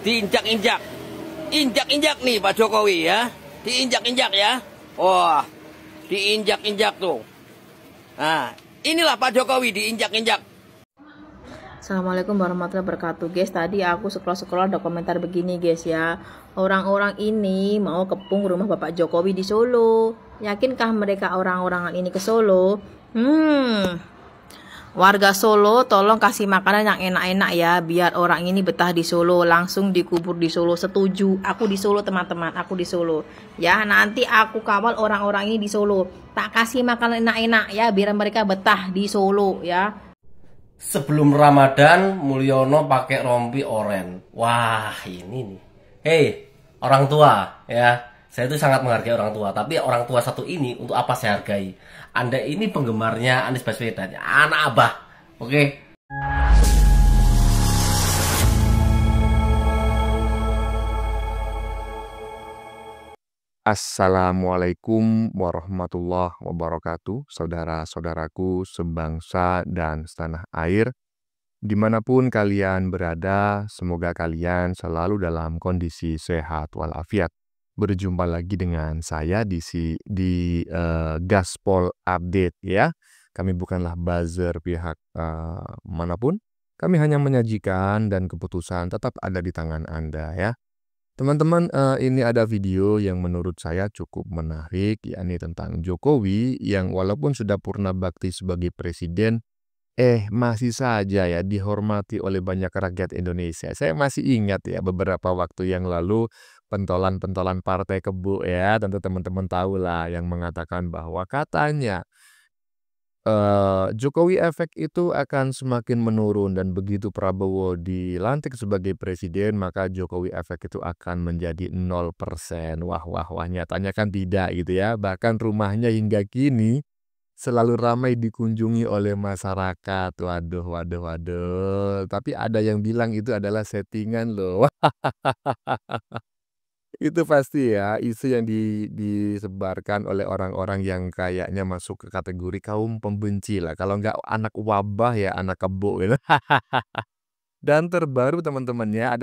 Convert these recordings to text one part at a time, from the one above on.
diinjak-injak. Injak-injak nih Pak Jokowi ya. Diinjak-injak ya. Wah, diinjak-injak tuh. Nah, inilah Pak Jokowi diinjak-injak. Assalamualaikum warahmatullahi wabarakatuh guys. Tadi aku scroll ada komentar begini guys ya. Orang-orang ini mau kepung rumah Bapak Jokowi di Solo. Yakinkah mereka orang-orang ini ke Solo? Warga Solo tolong kasih makanan yang enak-enak ya, biar orang ini betah di Solo, langsung dikubur di Solo. Setuju, aku di Solo teman-teman, aku di Solo ya. Nanti aku kawal orang-orang ini di Solo, tak kasih makanan enak-enak ya, biar mereka betah di Solo ya. Sebelum Ramadan Mulyono pakai rompi oren. Wah, ini nih. Hei, orang tua ya. Saya itu sangat menghargai orang tua, tapi orang tua satu ini untuk apa saya hargai? Anda ini penggemarnya Anies Baswedan, anak abah. Oke. Assalamualaikum warahmatullahi wabarakatuh, saudara-saudaraku sebangsa dan setanah air. Dimanapun kalian berada, semoga kalian selalu dalam kondisi sehat walafiat. Berjumpa lagi dengan saya di Gaspol Update ya. Kami bukanlah buzzer pihak manapun. Kami hanya menyajikan dan keputusan tetap ada di tangan Anda ya. Teman-teman, ini ada video yang menurut saya cukup menarik, yakni tentang Jokowi yang walaupun sudah purna bakti sebagai presiden, masih saja ya dihormati oleh banyak rakyat Indonesia. Saya masih ingat ya beberapa waktu yang lalu pentolan-pentolan partai kebo ya, tentu teman-teman tahu lah, yang mengatakan bahwa katanya Jokowi efek itu akan semakin menurun dan begitu Prabowo dilantik sebagai presiden maka Jokowi efek itu akan menjadi 0%. Wah, nyatanya kan tidak gitu ya. Bahkan rumahnya hingga kini selalu ramai dikunjungi oleh masyarakat. Waduh. Tapi ada yang bilang itu adalah settingan loh. Itu pasti ya, isu yang disebarkan oleh orang-orang yang kayaknya masuk ke kategori kaum pembenci lah. Kalau nggak anak wabah ya anak kebo gitu. Dan terbaru teman-temannya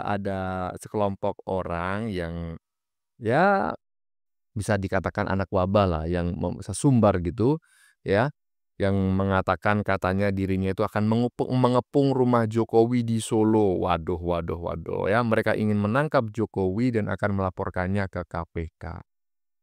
ada sekelompok orang yang ya bisa dikatakan anak wabah lah, yang sesumbar gitu ya, yang mengatakan katanya dirinya itu akan mengepung rumah Jokowi di Solo. Waduh ya, mereka ingin menangkap Jokowi dan akan melaporkannya ke KPK.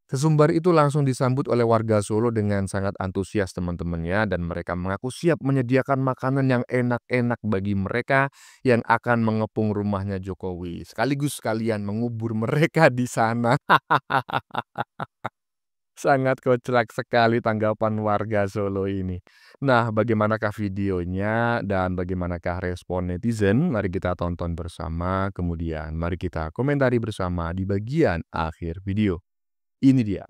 Sesumbar itu langsung disambut oleh warga Solo dengan sangat antusias teman-temannya, dan mereka mengaku siap menyediakan makanan yang enak-enak bagi mereka yang akan mengepung rumahnya Jokowi, sekaligus sekalian mengubur mereka di sana. Sangat kocak sekali tanggapan warga Solo ini. Nah, bagaimanakah videonya dan bagaimanakah respon netizen? Mari kita tonton bersama, kemudian mari kita komentari bersama di bagian akhir video. Ini dia.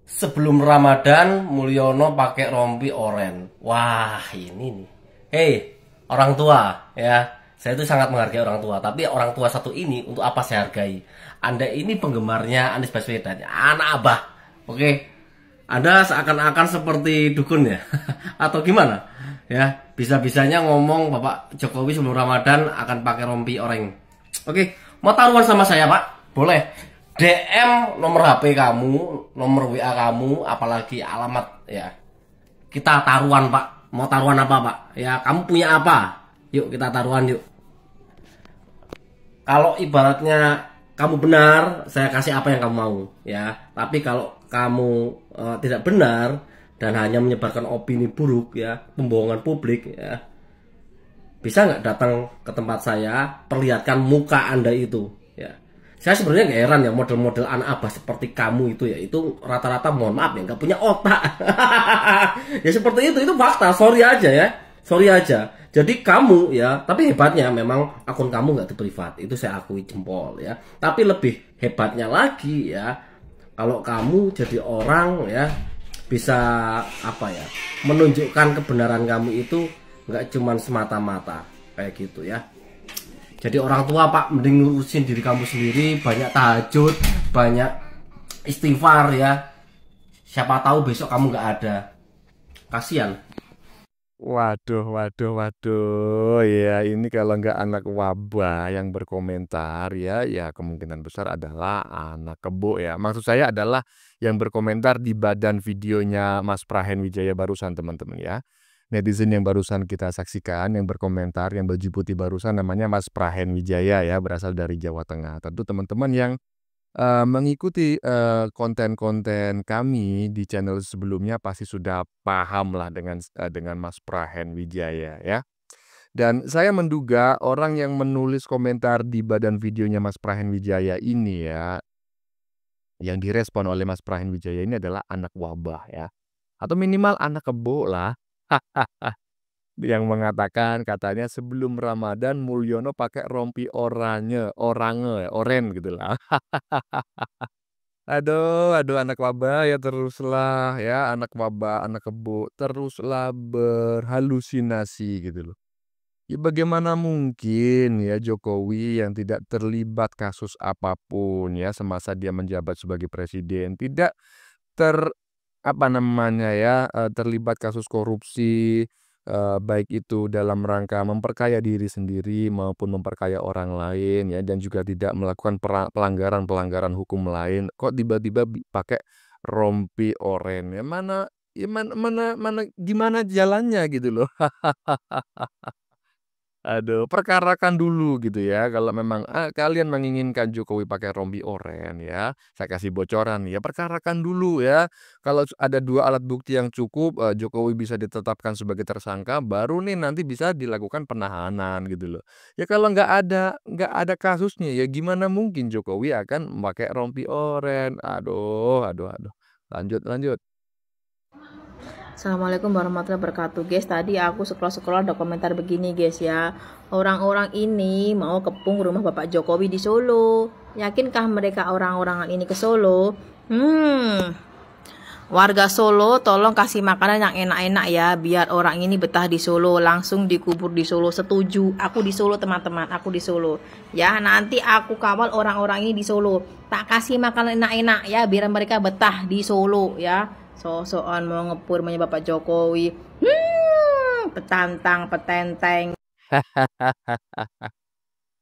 Sebelum Ramadan Mulyono pakai rompi oren. Wah, ini nih. Hei, orang tua ya. Saya itu sangat menghargai orang tua, tapi orang tua satu ini untuk apa saya hargai? Anda ini penggemarnya Anies Baswedan, anak abah. Oke. Anda seakan-akan seperti dukun ya. Atau gimana? Ya, bisa-bisanya ngomong Bapak Jokowi sebelum Ramadan akan pakai rompi oranye. Oke, mau taruhan sama saya, Pak? Boleh. DM nomor HP kamu, nomor WA kamu, apalagi alamat ya. Kita taruhan, Pak. Mau taruhan apa, Pak? Ya, kamu punya apa? Yuk kita taruhan yuk. Kalau ibaratnya kamu benar, saya kasih apa yang kamu mau ya. Tapi kalau kamu tidak benar dan hanya menyebarkan opini buruk ya, pembohongan publik ya, bisa nggak datang ke tempat saya, perlihatkan muka Anda itu ya. Saya sebenarnya nggak heran ya model-model anak abah seperti kamu itu ya, itu rata-rata mohon maaf ya nggak punya otak. Ya seperti itu fakta, sorry aja. Jadi kamu ya, tapi hebatnya memang akun kamu nggak privat, itu saya akui jempol ya. Tapi lebih hebatnya lagi ya, kalau kamu jadi orang ya bisa apa ya, menunjukkan kebenaran kamu itu nggak cuman semata-mata kayak gitu ya. Jadi orang tua Pak, mending ngurusin diri kamu sendiri, banyak tahajud, banyak istighfar ya. Siapa tahu besok kamu nggak ada. Kasihan. Waduh, waduh, waduh. Ya, ini kalau nggak anak wabah yang berkomentar ya, ya kemungkinan besar adalah anak kebo ya. Maksud saya adalah yang berkomentar di badan videonya Mas Prahen Wijaya barusan teman-teman ya. Netizen yang barusan kita saksikan, yang berkomentar, yang baju putih barusan namanya Mas Prahen Wijaya ya, berasal dari Jawa Tengah. Tentu teman-teman yang mengikuti, konten-konten kami di channel sebelumnya pasti sudah paham lah dengan Mas Prahen Wijaya ya. Dan saya menduga orang yang menulis komentar di badan videonya Mas Prahen Wijaya ini ya, yang direspon oleh Mas Prahen Wijaya ini adalah anak wabah ya, atau minimal anak kebo lah. Yang mengatakan katanya sebelum Ramadan Mulyono pakai rompi oren gitu lah. Aduh anak wabah ya teruslah ya, anak wabah, anak kebo, teruslah berhalusinasi gitu loh. Ya bagaimana mungkin ya Jokowi yang tidak terlibat kasus apapun ya semasa dia menjabat sebagai presiden, tidak ter apa namanya ya, terlibat kasus korupsi, baik itu dalam rangka memperkaya diri sendiri maupun memperkaya orang lain ya, dan juga tidak melakukan pelanggaran-pelanggaran hukum lain, kok tiba-tiba pakai rompi oranye, ya mana gimana jalannya gitu loh. Aduh, perkarakan dulu gitu ya, kalau memang, kalian menginginkan Jokowi pakai rompi oranye ya, saya kasih bocoran ya, perkarakan dulu ya. Kalau ada 2 alat bukti yang cukup, Jokowi bisa ditetapkan sebagai tersangka, baru nih nanti bisa dilakukan penahanan gitu loh. Ya kalau nggak ada kasusnya, ya gimana mungkin Jokowi akan memakai rompi oranye. Aduh aduh aduh. Lanjut lanjut. Assalamualaikum warahmatullahi wabarakatuh guys. Tadi aku scroll-scroll ada komentar begini guys ya. Orang-orang ini mau kepung rumah Bapak Jokowi di Solo. Yakinkah mereka orang-orangan ini ke Solo? Warga Solo tolong kasih makanan yang enak-enak ya, biar orang ini betah di Solo, langsung dikubur di Solo. Setuju, aku di Solo teman-teman, aku di Solo ya. Nanti aku kawal orang-orang ini di Solo, tak kasih makanan enak-enak ya, biar mereka betah di Solo ya. So-soan mau ngepur punya Bapak Jokowi, petantang petenteng.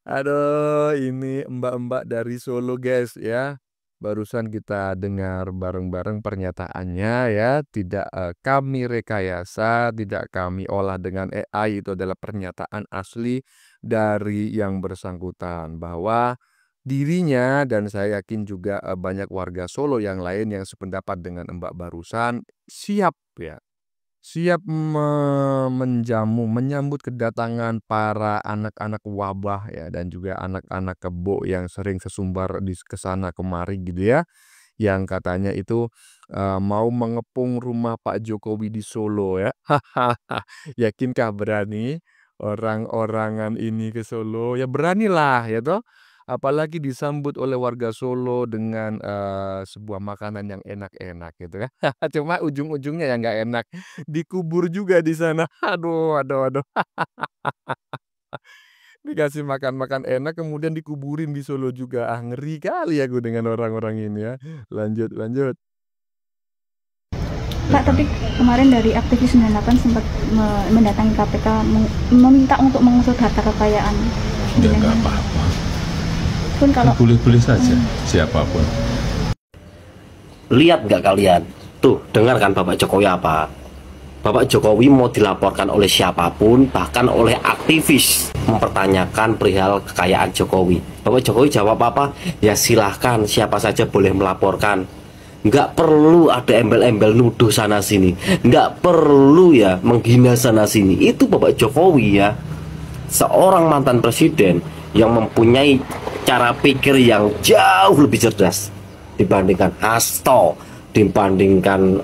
Aduh, ini mbak-mbak dari Solo guys ya. Barusan kita dengar bareng-bareng pernyataannya ya. Tidak kami rekayasa, tidak kami olah dengan AI. Itu adalah pernyataan asli dari yang bersangkutan. Bahwa dirinya dan saya yakin juga banyak warga Solo yang lain yang sependapat dengan mbak barusan siap ya. Siap menyambut kedatangan para anak-anak wabah ya, dan juga anak-anak kebo yang sering sesumbar di kesana kemari gitu ya. Yang katanya itu mau mengepung rumah Pak Jokowi di Solo ya. Yakinkah berani orang-orangan ini ke Solo? Ya beranilah ya toh. Apalagi disambut oleh warga Solo dengan sebuah makanan yang enak-enak gitu kan. Cuma ujung-ujungnya yang nggak enak, dikubur juga di sana. Aduh aduh aduh. Dikasih makan-makan enak kemudian dikuburin di Solo juga. Ngeri kali aku dengan orang-orang ini ya. Lanjut lanjut. Pak, tapi kemarin dari aktivis 98 sempat mendatangi KPK meminta untuk mengusut harta kekayaan. Ya nggak apa-apa. Pun kalau Boleh-boleh saja siapapun. Lihat nggak kalian? Tuh, dengarkan Bapak Jokowi apa? Bapak Jokowi mau dilaporkan oleh siapapun, bahkan oleh aktivis, mempertanyakan perihal kekayaan Jokowi. Bapak Jokowi jawab apa? Ya silahkan, siapa saja boleh melaporkan. Nggak perlu ada embel-embel nuduh sana sini. Nggak perlu ya menghina sana sini. Itu Bapak Jokowi ya, seorang mantan presiden yang mempunyai cara pikir yang jauh lebih cerdas dibandingkan Hasto, dibandingkan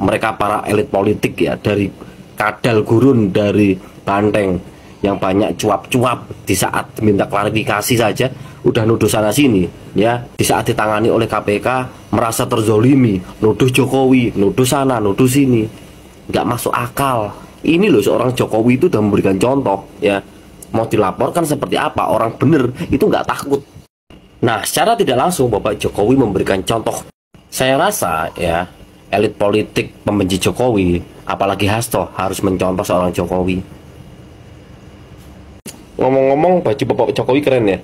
mereka para elit politik ya, dari kadal gurun, dari Banteng yang banyak cuap-cuap. Di saat minta klarifikasi saja udah nuduh sana sini ya. Di saat ditangani oleh KPK merasa terzolimi, nuduh Jokowi, nuduh sana, nuduh sini. Nggak masuk akal. Ini loh, seorang Jokowi itu udah memberikan contoh ya. Mau dilaporkan seperti apa, orang bener itu nggak takut. Nah, secara tidak langsung Bapak Jokowi memberikan contoh. Saya rasa ya, elit politik pembenci Jokowi, apalagi Hasto, harus mencontoh seorang Jokowi. Ngomong-ngomong, baju Bapak Jokowi keren ya.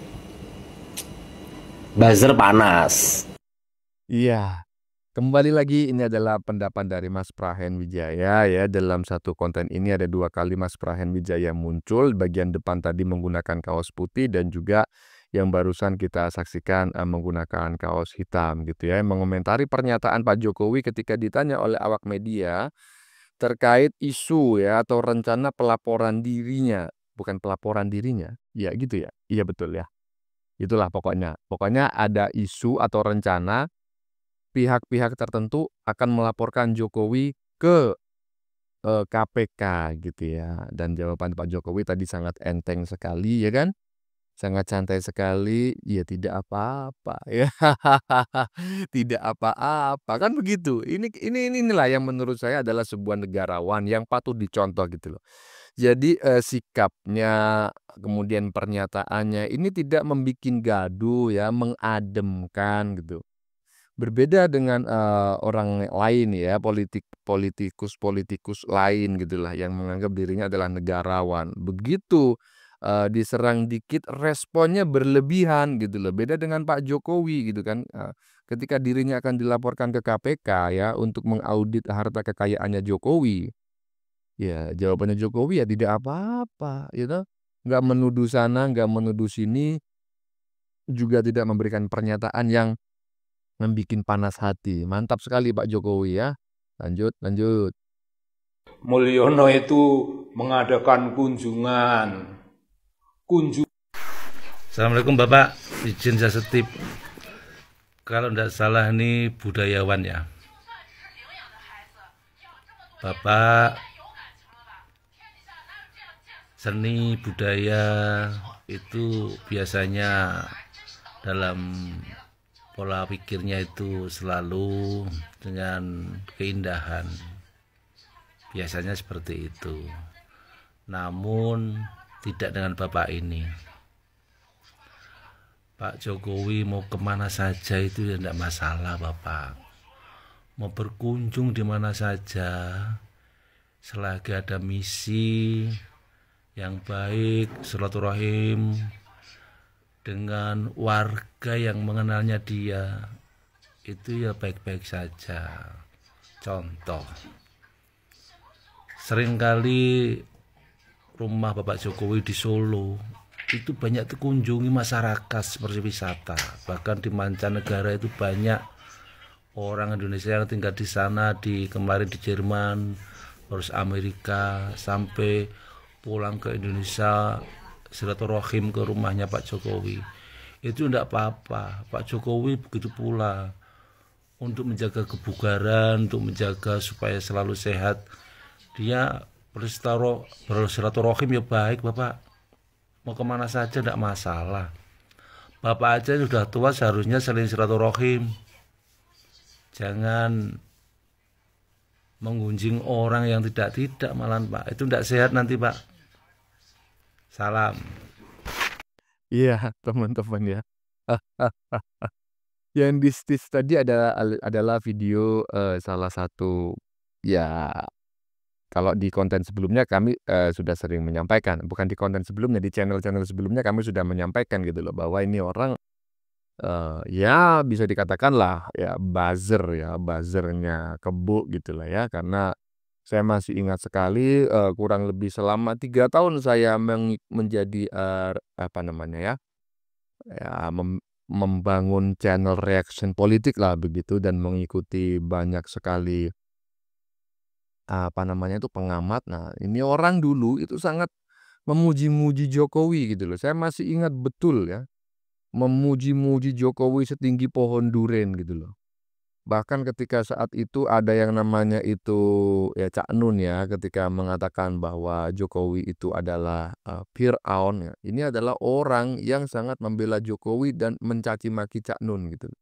Buzzer panas. Iya. Kembali lagi, ini adalah pendapat dari Mas Prahen Wijaya ya. Dalam satu konten ini ada 2 kali Mas Prahen Wijaya muncul. Bagian depan tadi menggunakan kaos putih dan juga yang barusan kita saksikan menggunakan kaos hitam gitu ya. Mengomentari pernyataan Pak Jokowi ketika ditanya oleh awak media terkait isu ya atau rencana pelaporan dirinya. Bukan pelaporan dirinya, ya gitu ya. Iya betul ya. Itulah pokoknya. Pokoknya ada isu atau rencana pihak-pihak tertentu akan melaporkan Jokowi ke KPK gitu ya. Dan jawaban Pak Jokowi tadi sangat enteng sekali ya kan? Sangat santai sekali, ya tidak apa-apa ya. Tidak apa-apa kan begitu. Inilah yang menurut saya adalah sebuah negarawan yang patut dicontoh gitu loh. Jadi sikapnya, kemudian pernyataannya ini tidak membuat gaduh ya, mengademkan gitu. Berbeda dengan orang lain ya, politikus lain gitulah yang menganggap dirinya adalah negarawan. Begitu diserang dikit responnya berlebihan gitu loh. Beda dengan Pak Jokowi gitu kan. Ketika dirinya akan dilaporkan ke KPK ya untuk mengaudit harta kekayaannya Jokowi. Ya, jawabannya Jokowi ya tidak apa-apa, gitu. Nggak menuduh sana, nggak menuduh sini, juga tidak memberikan pernyataan yang membuat panas hati. Mantap sekali Pak Jokowi ya. Lanjut, lanjut. Mulyono itu mengadakan kunjungan. Assalamualaikum Bapak, izin saya setip. Kalau tidak salah ini budayawan ya. Bapak seni budaya itu biasanya dalam pola pikirnya itu selalu dengan keindahan. Biasanya seperti itu. Namun tidak dengan Bapak ini. Pak Jokowi mau kemana saja itu ya tidak masalah Bapak. Mau berkunjung di mana saja, selagi ada misi yang baik, silaturahim dengan warga yang mengenalnya dia, itu ya baik-baik saja. Contoh, seringkali rumah Bapak Jokowi di Solo itu banyak dikunjungi masyarakat seperti wisata. Bahkan di mancanegara itu banyak orang Indonesia yang tinggal di sana, kemarin di Jerman, terus Amerika, sampai pulang ke Indonesia silaturahim ke rumahnya Pak Jokowi. Itu tidak apa-apa. Pak Jokowi begitu pula untuk menjaga kebugaran, untuk menjaga supaya selalu sehat. Dia bersilaturahim ya baik Bapak. Mau kemana saja tidak masalah. Bapak aja sudah tua seharusnya saling silaturahim. Jangan menggunjing orang yang tidak malah Pak. Itu tidak sehat nanti Pak. Salam. Iya teman-teman ya. Yang di tadi adalah video salah satu ya. Kalau di konten sebelumnya kami sudah sering menyampaikan, bukan di konten sebelumnya, di channel-channel sebelumnya kami sudah menyampaikan gitu loh, bahwa ini orang ya bisa dikatakan lah ya buzzernya Kebo gitu lah ya, karena saya masih ingat sekali kurang lebih selama 3 tahun saya menjadi apa namanya ya membangun channel reaction politik lah begitu, dan mengikuti banyak sekali apa namanya itu pengamat. Nah, ini orang dulu itu sangat memuji-muji Jokowi gitu loh. Saya masih ingat betul ya, memuji-muji Jokowi setinggi pohon duren gitu loh. Bahkan ketika saat itu ada yang namanya itu ya Cak Nun ya, ketika mengatakan bahwa Jokowi itu adalah Fir'aun ya. Ini adalah orang yang sangat membela Jokowi dan mencaci maki Cak Nun gitu.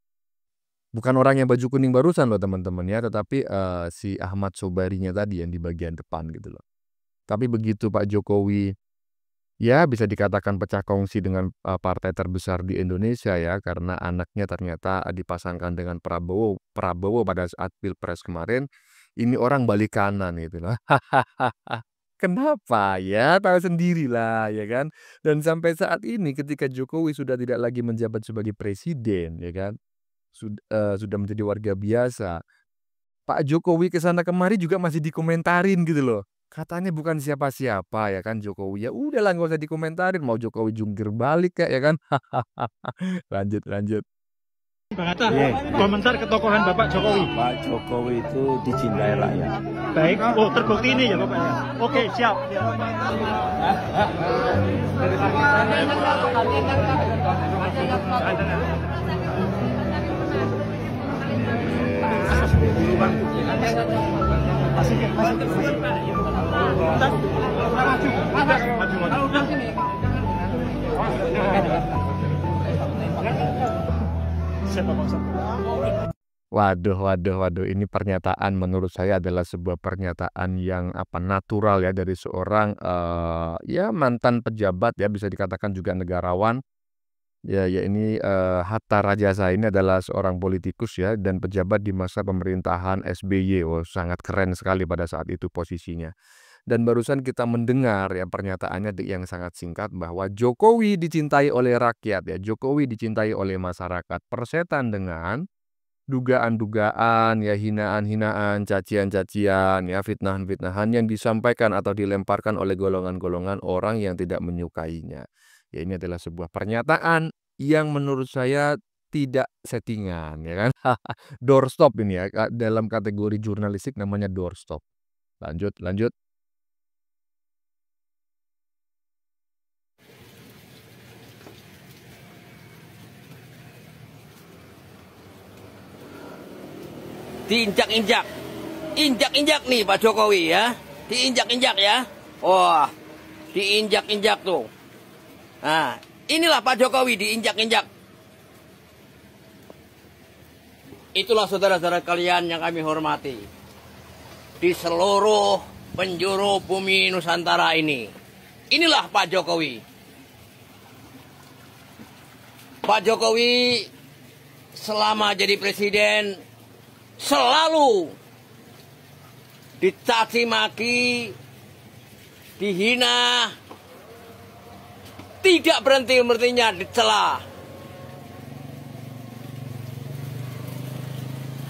Bukan orang yang baju kuning barusan loh teman-teman ya, tetapi si Ahmad Sobarinya tadi yang di bagian depan gitu loh. Tapi begitu Pak Jokowi ya bisa dikatakan pecah kongsi dengan partai terbesar di Indonesia ya, karena anaknya ternyata dipasangkan dengan Prabowo pada saat Pilpres kemarin. Ini orang balik kanan gitu loh. Kenapa? Ya tahu sendirilah ya kan. Dan sampai saat ini ketika Jokowi sudah tidak lagi menjabat sebagai presiden ya kan, sudah menjadi warga biasa. Pak Jokowi ke sana kemari juga masih dikomentarin gitu loh. Katanya bukan siapa-siapa ya kan Jokowi. Ya udahlah nggak usah dikomentarin, mau Jokowi jungkir balik kayak ya kan. Lanjut lanjut. Bang Atta, komentar ketokohan Bapak Jokowi. Pak Jokowi itu dicintai rakyat. Baik, oh terbukti ini ya Bapak ya. Oke, siap. Waduh, ini pernyataan menurut saya adalah sebuah pernyataan yang natural ya dari seorang ya mantan pejabat ya, bisa dikatakan juga negarawan. Ya ini Hatta Rajasa ini adalah seorang politikus ya dan pejabat di masa pemerintahan SBY. Oh, sangat keren sekali pada saat itu posisinya. Dan barusan kita mendengar ya pernyataannya yang sangat singkat bahwa Jokowi dicintai oleh rakyat ya, Jokowi dicintai oleh masyarakat. Persetan dengan dugaan-dugaan ya, hinaan-hinaan, cacian-cacian ya, fitnahan-fitnahan yang disampaikan atau dilemparkan oleh golongan-golongan orang yang tidak menyukainya. Ya ini adalah sebuah pernyataan yang menurut saya tidak settingan ya kan. Doorstop ini ya, dalam kategori jurnalistik namanya doorstop. Lanjut. Injak nih Pak Jokowi ya, diinjak ya, wah, diinjak tuh. Nah, inilah Pak Jokowi diinjak. Itulah saudara-saudara kalian yang kami hormati di seluruh penjuru bumi Nusantara ini. Inilah Pak Jokowi. Pak Jokowi selama jadi presiden selalu dicaci maki, dihina, tidak berhenti-berhentinya dicela.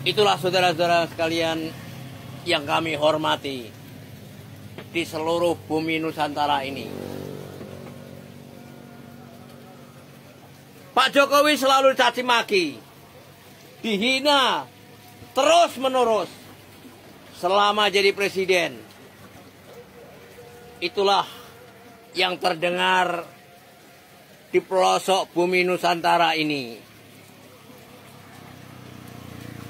Itulah saudara-saudara sekalian yang kami hormati di seluruh bumi Nusantara ini. Pak Jokowi selalu dicaci maki, dihina, terus menerus selama jadi presiden. Itulah yang terdengar di pelosok bumi Nusantara ini.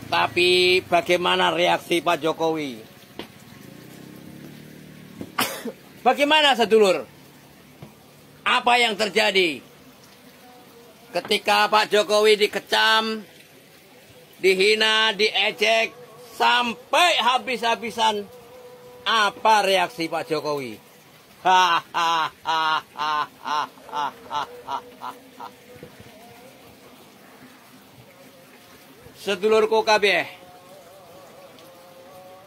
Tapi bagaimana reaksi Pak Jokowi? Bagaimana sedulur? Apa yang terjadi ketika Pak Jokowi dikecam, dihina, diejek, sampai habis-habisan? Apa reaksi Pak Jokowi? Sedulurku kabeh,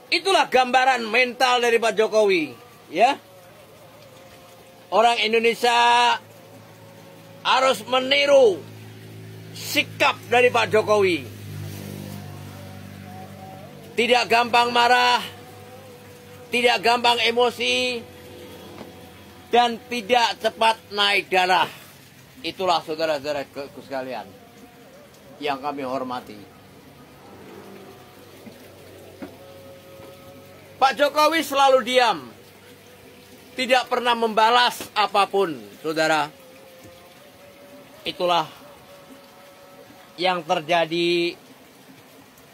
itulah gambaran mental dari Pak Jokowi, ya. Orang Indonesia harus meniru sikap dari Pak Jokowi. Tidak gampang marah, tidak gampang emosi, dan tidak cepat naik darah. Itulah saudara-saudaraku sekalian yang kami hormati. Pak Jokowi selalu diam, tidak pernah membalas apapun, saudara. Itulah yang terjadi.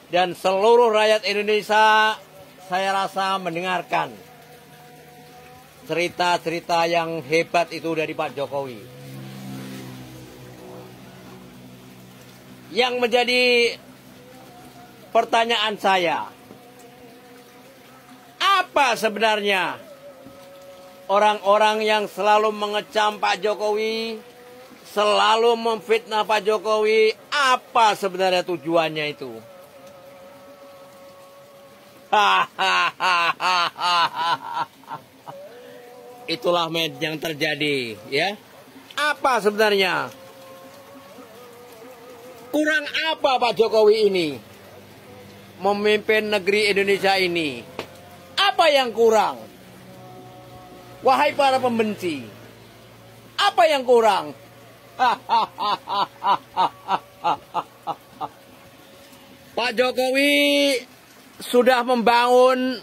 Dan seluruh rakyat Indonesia saya rasa mendengarkan cerita-cerita yang hebat itu dari Pak Jokowi. Yang menjadi pertanyaan saya, apa sebenarnya orang-orang yang selalu mengecam Pak Jokowi, selalu memfitnah Pak Jokowi, apa sebenarnya tujuannya itu? Itulah yang terjadi, ya. Apa sebenarnya? Kurang apa Pak Jokowi ini memimpin negeri Indonesia ini? Apa yang kurang? Wahai para pembenci, apa yang kurang? Pak Jokowi sudah membangun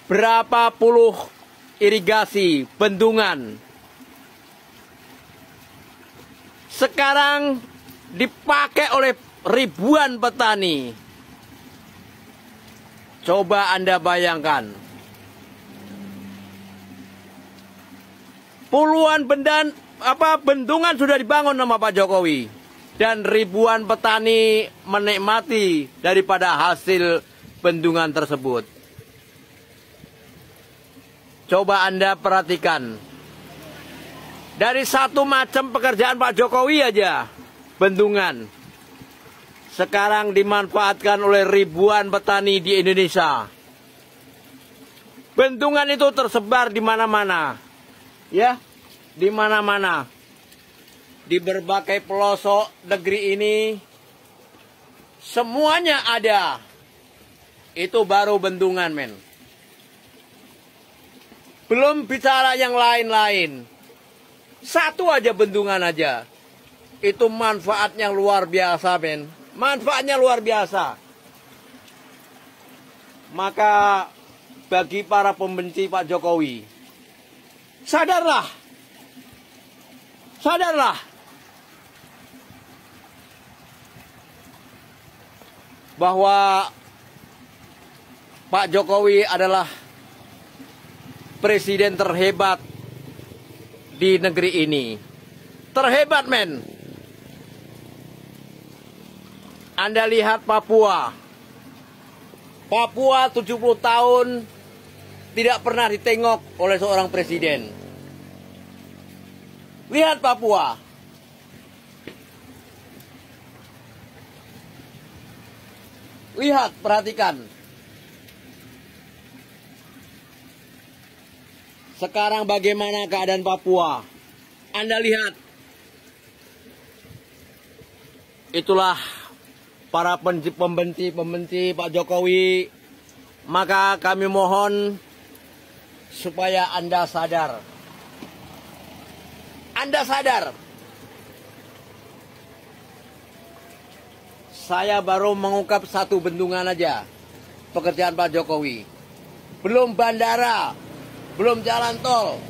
berapa puluh irigasi, bendungan. Sekarang dipakai oleh ribuan petani. Coba Anda bayangkan. Puluhan bendungan sudah dibangun sama Pak Jokowi. Dan ribuan petani menikmati daripada hasil bendungan tersebut. Coba Anda perhatikan. Dari satu macam pekerjaan Pak Jokowi aja, bendungan. Sekarang dimanfaatkan oleh ribuan petani di Indonesia. Bendungan itu tersebar di mana-mana. Ya, di mana-mana. Di berbagai pelosok negeri ini, semuanya ada. Itu baru bendungan, men. Belum bicara yang lain-lain. Satu aja bendungan aja. Itu manfaatnya luar biasa, men. Manfaatnya luar biasa. Maka bagi para pembenci Pak Jokowi, sadarlah. Sadarlah. Bahwa Pak Jokowi adalah presiden terhebat di negeri ini. Terhebat, men. Anda lihat Papua. Papua 70 tahun tidak pernah ditengok oleh seorang presiden. Lihat Papua. Lihat, perhatikan. Sekarang bagaimana keadaan Papua? Anda lihat. Itulah para pembenci Pak Jokowi. Maka kami mohon supaya Anda sadar. Anda sadar. Saya baru mengungkap satu bendungan aja. Pekerjaan Pak Jokowi. Belum bandara. Belum jalan tol.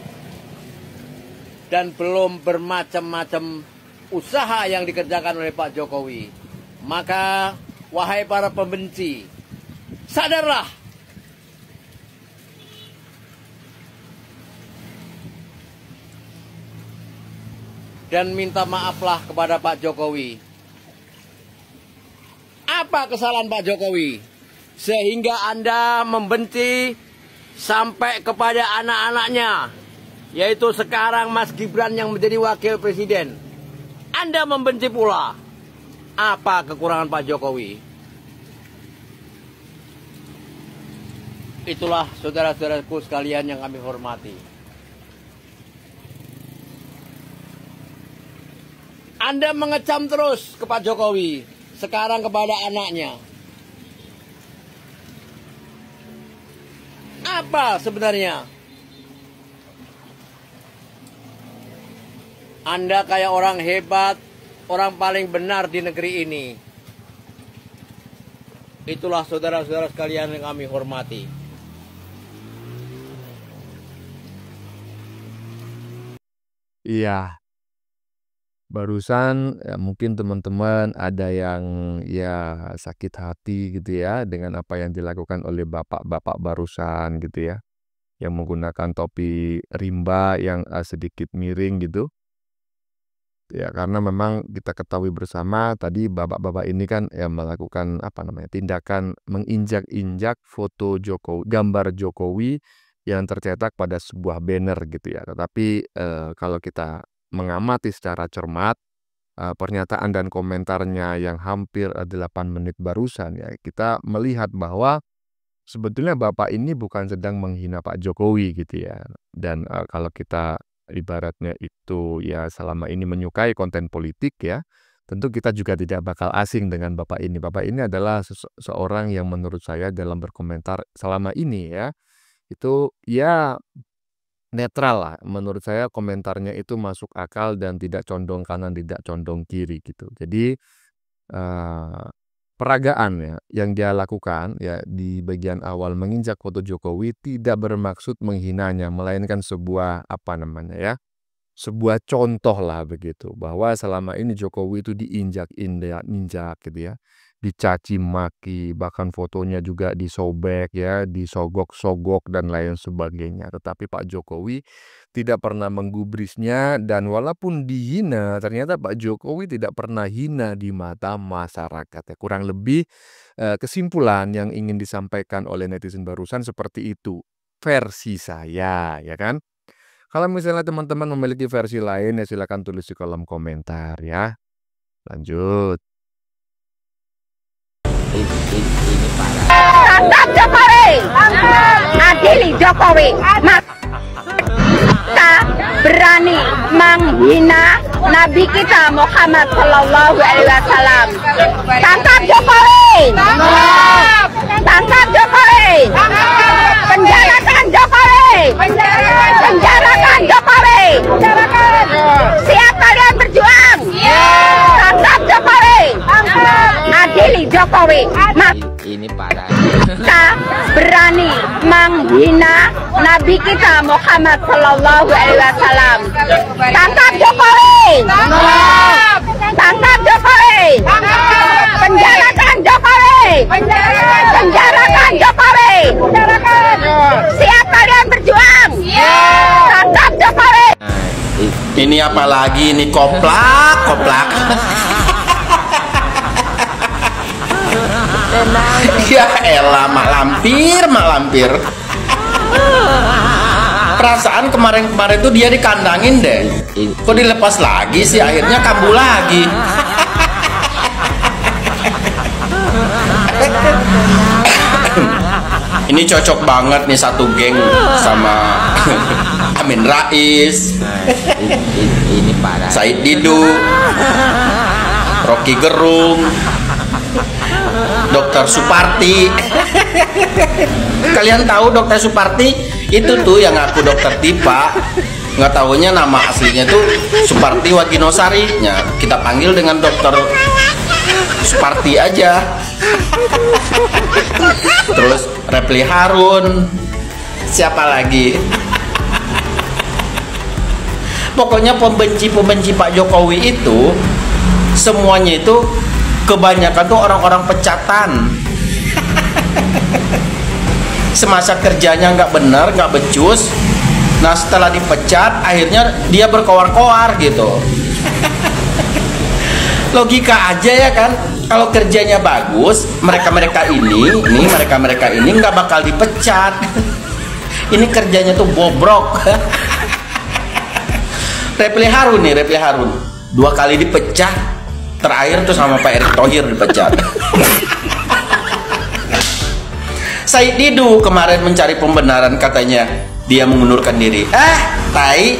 Dan belum bermacam-macam usaha yang dikerjakan oleh Pak Jokowi. Maka, wahai para pembenci, sadarlah. Dan minta maaflah kepada Pak Jokowi. Apa kesalahan Pak Jokowi? Sehingga Anda membenci sampai kepada anak-anaknya. Yaitu sekarang Mas Gibran yang menjadi wakil presiden. Anda membenci pula. Apa kekurangan Pak Jokowi? Itulah saudara-saudaraku sekalian yang kami hormati. Anda mengecam terus ke Pak Jokowi. Sekarang kepada anaknya. Apa sebenarnya? Anda kayak orang hebat, orang paling benar di negeri ini. Itulah saudara-saudara sekalian yang kami hormati. Iya. Barusan ya mungkin teman-teman ada yang ya sakit hati gitu ya dengan apa yang dilakukan oleh bapak-bapak barusan gitu ya. Yang menggunakan topi rimba yang sedikit miring gitu. Ya karena memang kita ketahui bersama tadi bapak-bapak ini kan ya melakukan apa namanya tindakan menginjak-injak foto Jokowi, gambar Jokowi yang tercetak pada sebuah banner gitu ya. Tetapi kalau kita mengamati secara cermat pernyataan dan komentarnya yang hampir 8 menit barusan ya, kita melihat bahwa sebetulnya Bapak ini bukan sedang menghina Pak Jokowi gitu ya. Dan kalau kita ibaratnya itu ya selama ini menyukai konten politik ya, tentu kita juga tidak bakal asing dengan Bapak ini. Bapak ini adalah seorang yang menurut saya dalam berkomentar selama ini ya, itu ya netral lah. Menurut saya komentarnya itu masuk akal dan tidak condong kanan, tidak condong kiri gitu. Jadi peragaan ya yang dia lakukan ya di bagian awal menginjak foto Jokowi tidak bermaksud menghinanya, melainkan sebuah sebuah contoh lah begitu, bahwa selama ini Jokowi itu diinjak gitu ya, dicaci maki, bahkan fotonya juga disobek ya, disogok-sogok dan lain sebagainya. Tetapi Pak Jokowi tidak pernah menggubrisnya, dan walaupun dihina, ternyata Pak Jokowi tidak pernah hina di mata masyarakat ya. Kurang lebih kesimpulan yang ingin disampaikan oleh netizen barusan seperti itu, versi saya ya kan. Kalau misalnya teman-teman memiliki versi lain ya silakan tulis di kolom komentar ya. Lanjut. Tangkap Jokowi, adili Jokowi. Kita berani menghina Nabi kita Muhammad Sallallahu Alaihi Wasallam. Tangkap Jokowi, tangkap Jokowi, penjarakan Jokowi, penjarakan Jokowi. Siap kalian berjuang, tangkap Jokowi, adili Jokowi. Ini parah. Kita berani menghina Nabi kita Muhammad Sallallahu Alaihi Wasallam. Tangkap Jokowi, tangkap Jokowi, penjarakan Jokowi, penjarakan Jokowi. Siap kalian berjuang, tangkap Jokowi. Ini apalagi ini koplak. Ya elah, mak lampir. Perasaan kemarin tuh dia dikandangin deh. Kok dilepas lagi sih, akhirnya kambuh lagi. Ini cocok banget nih satu geng sama Amin Rais, Ini parah. Said Didu, Rocky Gerung, Dokter Suparti. Kalian tahu Dokter Suparti? Itu tuh yang ngaku dokter Tipa. Nggak tahunya nama aslinya tuh Suparti Waginosari. Ya, kita panggil dengan Dokter Suparti aja. Terus Repli Harun. Siapa lagi? Pokoknya pembenci Pak Jokowi itu semuanya itu kebanyakan tuh orang-orang pecatan. Semasa kerjanya nggak benar, nggak becus. Nah setelah dipecat, akhirnya dia berkoar-koar gitu. Logika aja ya kan. Kalau kerjanya bagus, mereka ini nggak bakal dipecat. Ini kerjanya tuh bobrok. Repli Harun 2 kali dipecat. Terakhir tuh sama Pak Erick Thohir dipecat. Said Didu kemarin mencari pembenaran, katanya dia mengundurkan diri. Tai.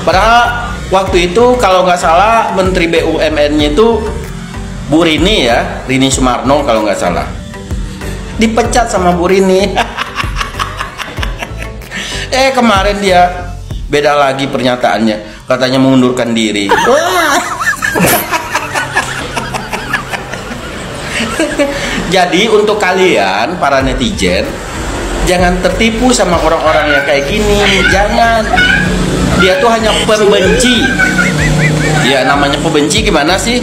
Padahal waktu itu kalau nggak salah Menteri BUMN-nya itu Bu Rini ya, Rini Sumarno kalau nggak salah. Dipecat sama Bu Rini. Kemarin dia beda lagi pernyataannya, katanya mengundurkan diri. Jadi untuk kalian para netizen, jangan tertipu sama orang-orang yang kayak gini. Jangan. Dia tuh hanya pembenci. Ya namanya pembenci gimana sih?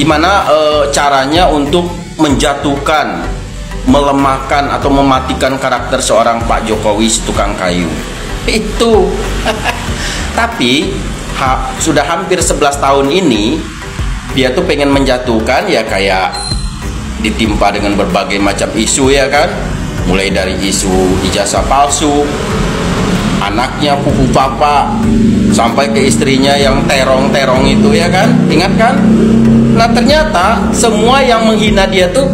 Gimana caranya untuk menjatuhkan, melemahkan atau mematikan karakter seorang Pak Jokowi si tukang kayu. Itu. Tapi sudah hampir 11 tahun ini dia tuh pengen menjatuhkan ya, kayak ditimpa dengan berbagai macam isu ya kan, mulai dari isu ijazah palsu, anaknya, pupu bapak, sampai ke istrinya yang terong-terong itu, ya kan? Ingat kan? Nah ternyata semua yang menghina dia tuh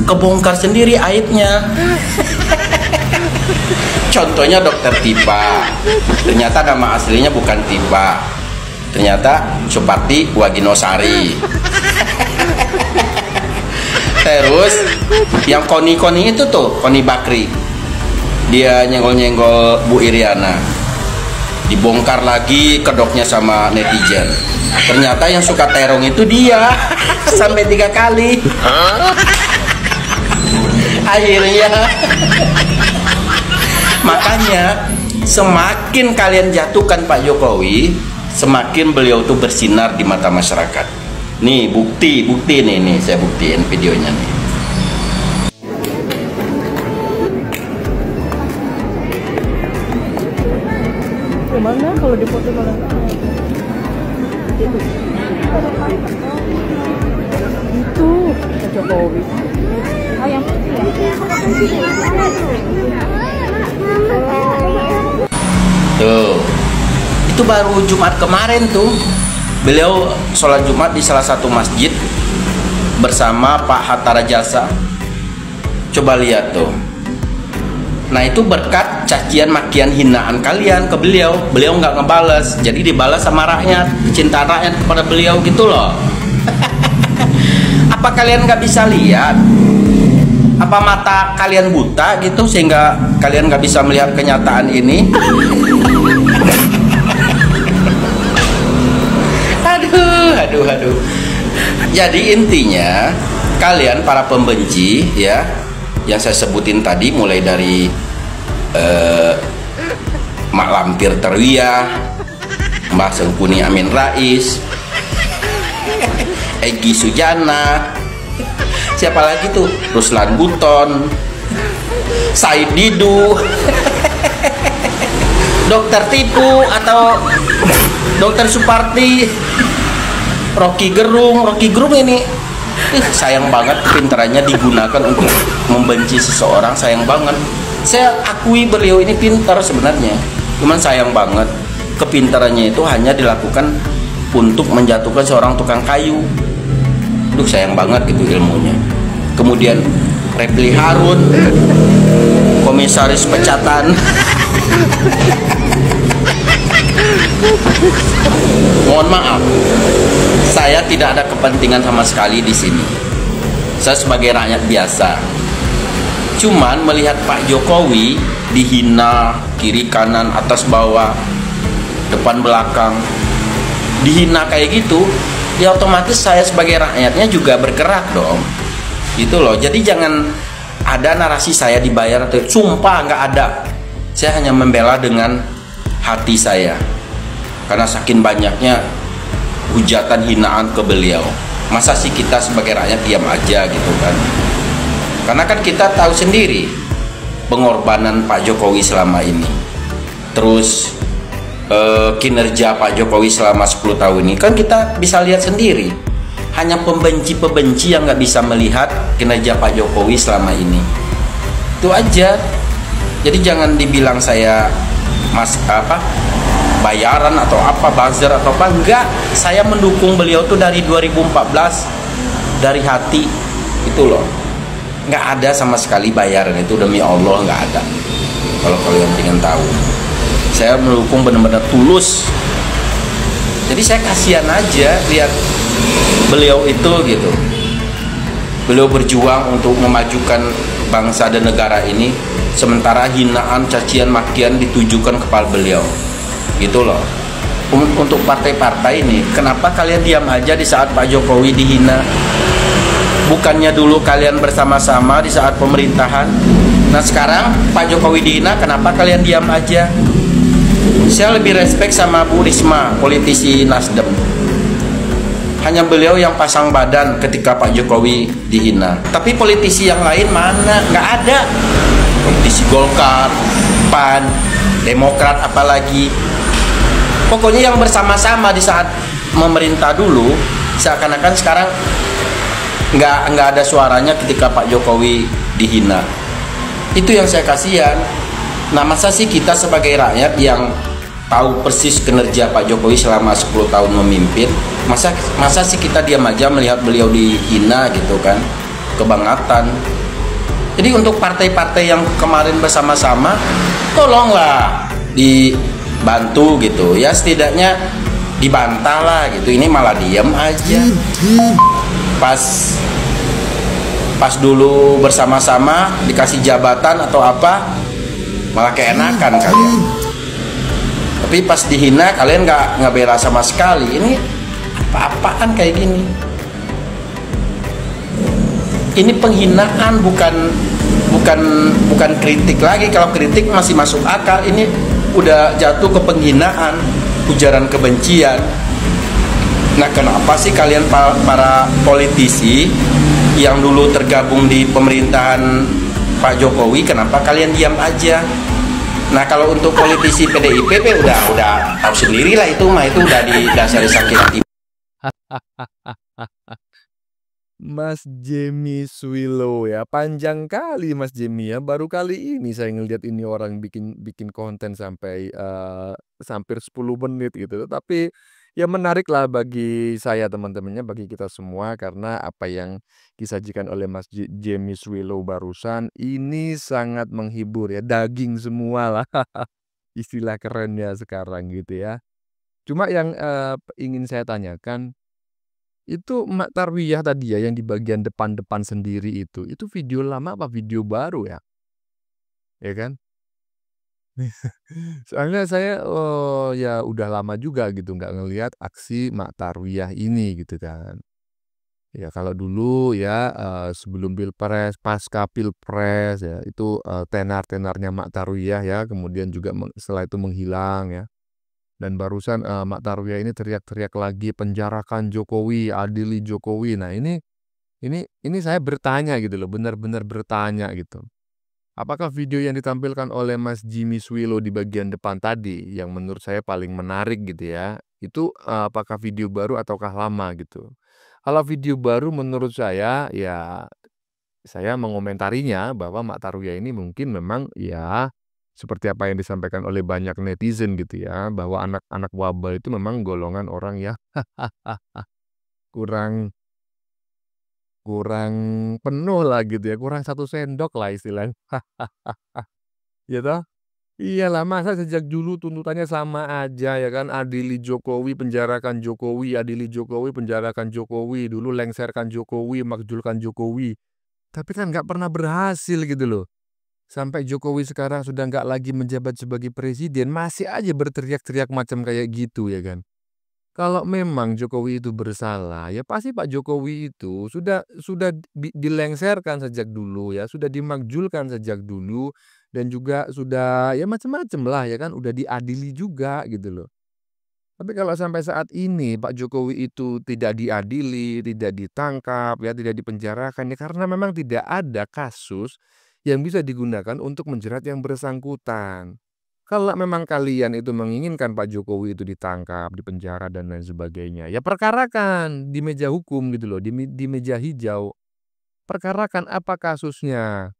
kebongkar sendiri aibnya. Contohnya dokter Tipa, ternyata nama aslinya bukan Tipa, ternyata Suparti Waginosari. Terus yang Koni itu tuh, Koni Bakri, dia nyenggol-nyenggol Bu Iriana, dibongkar lagi kedoknya sama netizen. Ternyata yang suka terong itu dia. Sampai 3 kali. Akhirnya makanya semakin kalian jatuhkan Pak Jokowi, semakin beliau tuh bersinar di mata masyarakat. Nih bukti nih saya buktiin videonya nih. Gimana kalau dipoto malah itu Pak Jokowi. Oh yang putih ya? Tuh, itu baru Jumat kemarin tuh, beliau sholat Jumat di salah satu masjid bersama Pak Hatta Rajasa. Coba lihat tuh. Nah itu berkat cacian makian hinaan kalian ke beliau. Beliau nggak ngebales, jadi dibalas sama rakyat, cinta rakyat kepada beliau gitu loh. Apa kalian nggak bisa lihat? Apa mata kalian buta gitu sehingga kalian nggak bisa melihat kenyataan ini? Aduh. Jadi intinya kalian para pembenci ya, yang saya sebutin tadi, mulai dari Mak Lampir Terwiyah, Mbah Sengkuni Amin Rais, Egy Sujana, siapa lagi tuh, Ruslan Buton, Said Didu, Dokter Tipu atau Dokter Suparti, Rocky Gerung ini sayang banget pintarannya digunakan untuk membenci seseorang, sayang banget. Saya akui beliau ini pintar sebenarnya, cuman sayang banget kepintarannya itu hanya dilakukan untuk menjatuhkan seorang tukang kayu. Duh sayang banget gitu ilmunya. Kemudian Repli Harun, komisaris pecatan. Mohon maaf, saya tidak ada kepentingan sama sekali di sini. Saya sebagai rakyat biasa, cuman melihat Pak Jokowi dihina kiri kanan atas bawah depan belakang, dihina kayak gitu, ya otomatis saya sebagai rakyatnya juga bergerak dong, gitu loh. Jadi jangan ada narasi saya dibayar atau sumpah nggak ada. Saya hanya membela dengan hati saya, karena saking banyaknya hujatan hinaan ke beliau. Masa sih kita sebagai rakyat diam aja gitu kan? Karena kan kita tahu sendiri pengorbanan Pak Jokowi selama ini, terus kinerja Pak Jokowi selama 10 tahun ini kan kita bisa lihat sendiri. Hanya pembenci-pembenci yang nggak bisa melihat kinerja Pak Jokowi selama ini. Itu aja. Jadi jangan dibilang saya bayaran atau apa, buzzer atau apa, enggak. Saya mendukung beliau tuh dari 2014 dari hati itu loh. Nggak ada sama sekali bayaran itu, demi Allah nggak ada. Kalau kalian ingin tahu, saya mendukung benar-benar tulus. Jadi saya kasihan aja lihat beliau itu gitu. Beliau berjuang untuk memajukan bangsa dan negara ini, sementara hinaan, cacian, makian ditujukan kepada beliau. Gitu loh. Untuk partai-partai ini, kenapa kalian diam aja di saat Pak Jokowi dihina? Bukannya dulu kalian bersama-sama di saat pemerintahan? Nah sekarang Pak Jokowi dihina, kenapa kalian diam aja? Saya lebih respect sama Bu Risma, politisi Nasdem. Hanya beliau yang pasang badan ketika Pak Jokowi dihina. Tapi politisi yang lain mana? Nggak ada. Politisi Golkar, PAN, Demokrat apalagi. Pokoknya yang bersama-sama di saat memerintah dulu, seakan-akan sekarang nggak ada suaranya ketika Pak Jokowi dihina. Itu yang saya kasihan. Nah, masa sih kita sebagai rakyat yang tahu persis kinerja Pak Jokowi selama 10 tahun memimpin, masa sih kita diam aja melihat beliau dihina gitu kan, kebangatan. Jadi untuk partai-partai yang kemarin bersama-sama, tolonglah dibantu gitu ya, setidaknya dibantah lah gitu. Ini malah diam aja. Pas dulu bersama-sama dikasih jabatan atau apa, malah keenakan kalian. Tapi pas dihina kalian nggak bela sama sekali. Ini apa-apaan kayak gini? Ini penghinaan, bukan kritik lagi. Kalau kritik masih masuk akal. Ini udah jatuh ke penghinaan, ujaran kebencian. Nah, kenapa sih kalian para politisi yang dulu tergabung di pemerintahan Pak Jokowi, kenapa kalian diam aja? Nah, kalau untuk politisi PDIP udah tahu sendiri lah, itu udah didasari sakit hati. Mas Jemi Swilo ya, panjang kali Mas Jemi ya. Baru kali ini saya ngeliat ini orang bikin konten sampai hampir 10 menit gitu. Tapi ya menarik lah bagi saya teman-temannya, bagi kita semua, karena apa yang disajikan oleh Mas Jemi Swilo barusan ini sangat menghibur ya, daging semua lah istilah kerennya sekarang gitu ya. Cuma yang ingin saya tanyakan, itu Mak Tarwiyah tadi ya yang di bagian depan-depan sendiri itu video lama apa video baru ya? Ya kan? Soalnya saya ya udah lama juga gitu nggak ngelihat aksi Mak Tarwiyah ini gitu kan. Ya kalau dulu ya sebelum Pilpres, pasca Pilpres ya itu tenar-tenarnya Mak Tarwiyah ya, kemudian juga setelah itu menghilang ya. Dan barusan Mak Tarwiyah ini teriak-teriak lagi, penjarakan Jokowi, adili Jokowi. Nah ini saya bertanya gitu loh, benar-benar bertanya gitu. Apakah video yang ditampilkan oleh Mas Jimmy Swilo di bagian depan tadi, yang menurut saya paling menarik gitu ya, itu apakah video baru ataukah lama gitu. Kalau video baru menurut saya, ya saya mengomentarinya bahwa Mak Tarwiyah ini mungkin memang ya seperti apa yang disampaikan oleh banyak netizen gitu ya, bahwa anak-anak wabah itu memang golongan orang ya kurang penuh lah gitu ya, kurang 1 sendok lah istilahnya. Ya toh? Iyalah, masa sejak dulu tuntutannya sama aja ya kan, adili Jokowi, penjarakan Jokowi, adili Jokowi, penjarakan Jokowi, dulu lengserkan Jokowi, makjulkan Jokowi. Tapi kan nggak pernah berhasil gitu loh. Sampai Jokowi sekarang sudah nggak lagi menjabat sebagai presiden, masih aja berteriak-teriak macam kayak gitu ya kan. Kalau memang Jokowi itu bersalah, ya pasti Pak Jokowi itu sudah dilengserkan sejak dulu ya, sudah dimakjulkan sejak dulu, dan juga sudah ya macam-macam lah ya kan, udah diadili juga gitu loh. Tapi kalau sampai saat ini Pak Jokowi itu tidak diadili, tidak ditangkap ya, tidak dipenjarakan ya karena memang tidak ada kasus yang bisa digunakan untuk menjerat yang bersangkutan. Kalau memang kalian itu menginginkan Pak Jokowi itu ditangkap, dipenjara dan lain sebagainya, ya perkarakan di meja hukum gitu loh, di meja hijau. Perkarakan apa kasusnya.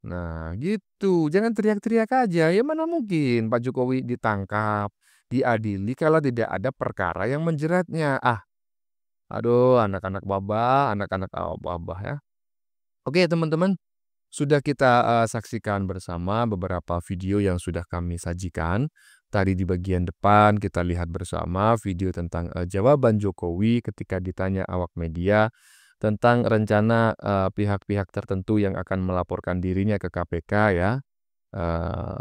Nah, gitu. Jangan teriak-teriak aja. Ya mana mungkin Pak Jokowi ditangkap, diadili kalau tidak ada perkara yang menjeratnya. Aduh, anak-anak wabah ya. Oke, teman-teman. Sudah kita saksikan bersama beberapa video yang sudah kami sajikan. Tadi di bagian depan kita lihat bersama video tentang jawaban Jokowi ketika ditanya awak media tentang rencana pihak-pihak tertentu yang akan melaporkan dirinya ke KPK ya,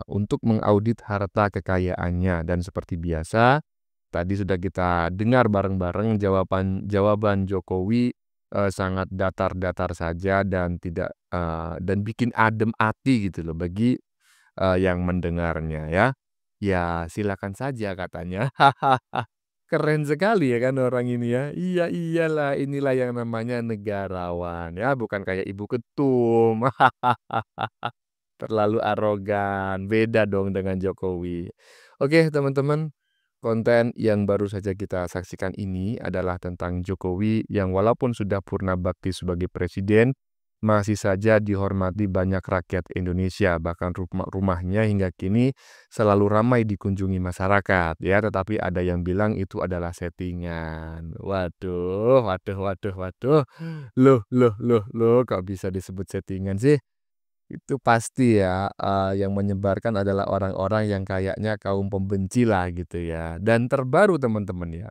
untuk mengaudit harta kekayaannya. Dan seperti biasa, tadi sudah kita dengar bareng-bareng jawaban Jokowi sangat datar-datar saja dan tidak dan bikin adem hati gitu loh bagi yang mendengarnya ya. Ya silakan saja katanya. Keren sekali ya kan orang ini ya. Iya iyalah, inilah yang namanya negarawan ya, bukan kayak Ibu Ketum. Terlalu arogan, beda dong dengan Jokowi. Oke teman-teman, konten yang baru saja kita saksikan ini adalah tentang Jokowi yang walaupun sudah purna bakti sebagai presiden, masih saja dihormati banyak rakyat Indonesia, bahkan rumahnya hingga kini selalu ramai dikunjungi masyarakat ya, tetapi ada yang bilang itu adalah settingan. Waduh, waduh. Loh, kok bisa disebut settingan sih? Itu pasti ya, yang menyebarkan adalah orang-orang yang kayaknya kaum pembenci lah gitu ya. Dan terbaru teman-teman ya,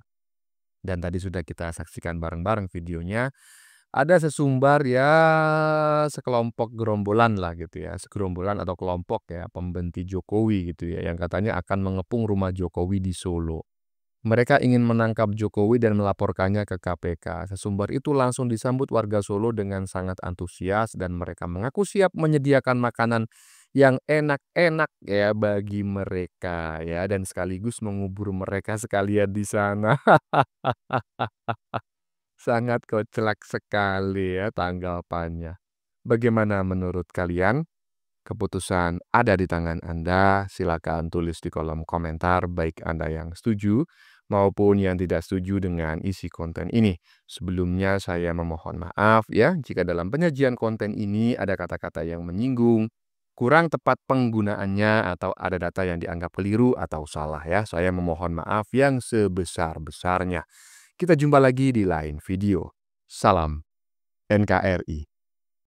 dan tadi sudah kita saksikan bareng-bareng videonya, ada sesumbar ya sekelompok gerombolan lah gitu ya, segerombolan atau kelompok ya pembenci Jokowi gitu ya, yang katanya akan mengepung rumah Jokowi di Solo. Mereka ingin menangkap Jokowi dan melaporkannya ke KPK. Sesumbar itu langsung disambut warga Solo dengan sangat antusias dan mereka mengaku siap menyediakan makanan yang enak-enak ya bagi mereka ya, dan sekaligus mengubur mereka sekalian di sana. Sangat kocak sekali ya tanggapannya. Bagaimana menurut kalian? Keputusan ada di tangan Anda. Silakan tulis di kolom komentar baik Anda yang setuju maupun yang tidak setuju dengan isi konten ini. Sebelumnya saya memohon maaf ya jika dalam penyajian konten ini ada kata-kata yang menyinggung, kurang tepat penggunaannya atau ada data yang dianggap keliru atau salah ya. Saya memohon maaf yang sebesar-besarnya. Kita jumpa lagi di lain video. Salam NKRI.